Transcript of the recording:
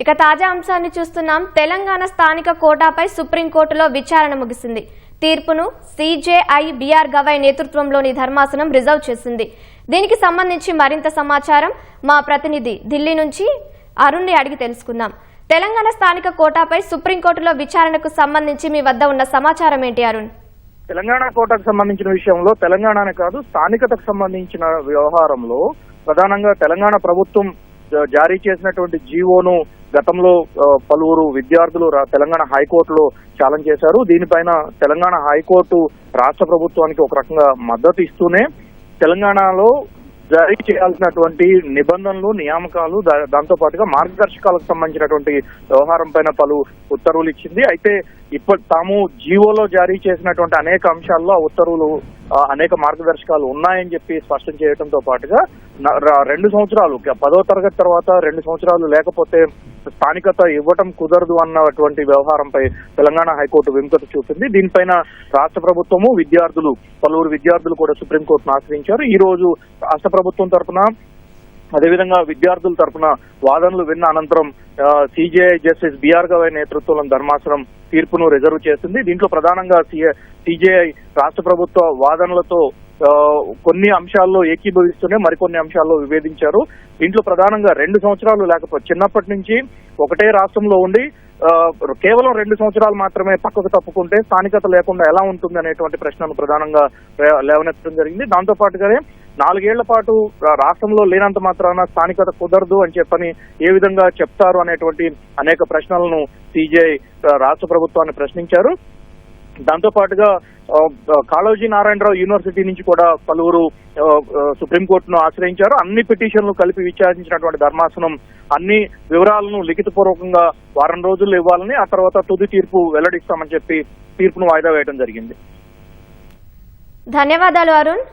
ఇక తాజా అంశాన్ని చూస్తున్నాం. తెలంగాణ స్థానిక కోటాపై సుప్రీంకోర్టులో విచారణ ముగిసింది. తీర్పును సిజేఐ బిఆర్ గవై నేతృత్వంలోని ధర్మాసనం రిజర్వ్ చేసింది. దీనికి సంబంధించి మరింత సమాచారం మా ప్రతినిధి ఢిల్లీ నుంచి అరుణ్ని అడిగి తెలుసుకుందాం. తెలంగాణ స్థానిక కోటాపై సుప్రీంకోర్టులో విచారణకు సంబంధించి మీ వద్ద ఉన్న సమాచారం ఏంటి అరుణ్? తెలంగాణ కోటాకు సంబంధించిన విషయంలో తెలంగాణనే కాదు స్థానికతకు సంబంధించిన వ్యవహారంలో ప్రధానంగా తెలంగాణ ప్రభుత్వం జారీ చేసినటువంటి జీవోను గతంలో పలువురు విద్యార్థులు తెలంగాణ హైకోర్టులో ఛాలెంజ్ చేశారు. దీనిపైన తెలంగాణ హైకోర్టు రాష్ట్ర ప్రభుత్వానికి ఒక రకంగా మద్దతు ఇస్తూనే తెలంగాణలో జారీ చేయాల్సినటువంటి నిబంధనలు, నియామకాలు, దాంతో పాటుగా మార్గదర్శకాలకు సంబంధించినటువంటి వ్యవహారం పైన పలు ఉత్తర్వులు ఇచ్చింది. అయితే తాము జీవోలో జారీ చేసినటువంటి అనేక అంశాల్లో ఆ ఉత్తర్వులు అనేక మార్గదర్శకాలు ఉన్నాయని చెప్పి స్పష్టం చేయడంతో పాటుగా 2 సంవత్సరాలు 10వ తరగతి తర్వాత 2 సంవత్సరాలు లేకపోతే స్థానికత ఇవ్వటం కుదరదు అన్నటువంటి వ్యవహారంపై తెలంగాణ హైకోర్టు విముఖత చూపింది. దీనిపైన రాష్ట్ర ప్రభుత్వము, పలువురు విద్యార్థులు కూడా సుప్రీంకోర్టును ఆశ్రయించారు. ఈ రోజు రాష్ట్ర ప్రభుత్వం తరఫున అదేవిధంగా విద్యార్థుల తరఫున వాదనలు విన్న అనంతరం సిజేఐ జస్టిస్ బిఆర్ గవై నేతృత్వంలోని ధర్మాసనం తీర్పును రిజర్వ్ చేసింది. దీంట్లో ప్రధానంగా సిజేఐ రాష్ట్ర ప్రభుత్వ వాదనలతో కొన్ని అంశాల్లో ఏకీభవిస్తూనే మరికొన్ని అంశాల్లో విభేదించారు. దీంట్లో ప్రధానంగా 2 సంవత్సరాలు లేకపోతే చిన్నప్పటి నుంచి ఒకటే రాష్ట్రంలో ఉండి కేవలం 2 సంవత్సరాలు మాత్రమే పక్కకు తప్పుకుంటే స్థానికత లేకుండా ఎలా ఉంటుంది అనేటువంటి ప్రశ్నను ప్రధానంగా లేవనెత్తడం జరిగింది. దాంతో పాటుగానే 4 ఏళ్ల పాటు రాష్ట్రంలో లేనంత మాత్రాన స్థానికత కుదరదు అని చెప్పని ఏ విధంగా చెప్తారు అనేటువంటి అనేక ప్రశ్నలను సిజేఐ రాష్ట్ర ప్రభుత్వాన్ని ప్రశ్నించారు. దాంతో పాటుగా కాళోజీ నారాయణరావు యూనివర్సిటీ నుంచి కూడా పలువురు సుప్రీంకోర్టును ఆశ్రయించారు. అన్ని పిటిషన్లు కలిపి విచారించినటువంటి ధర్మాసనం అన్ని వివరాలను లిఖితపూర్వకంగా వారం రోజుల్లో ఇవ్వాలని, ఆ తర్వాత తుది తీర్పు వెల్లడిస్తామని చెప్పి తీర్పును వాయిదా వేయడం జరిగింది. ధన్యవాదాలు అరుణ్.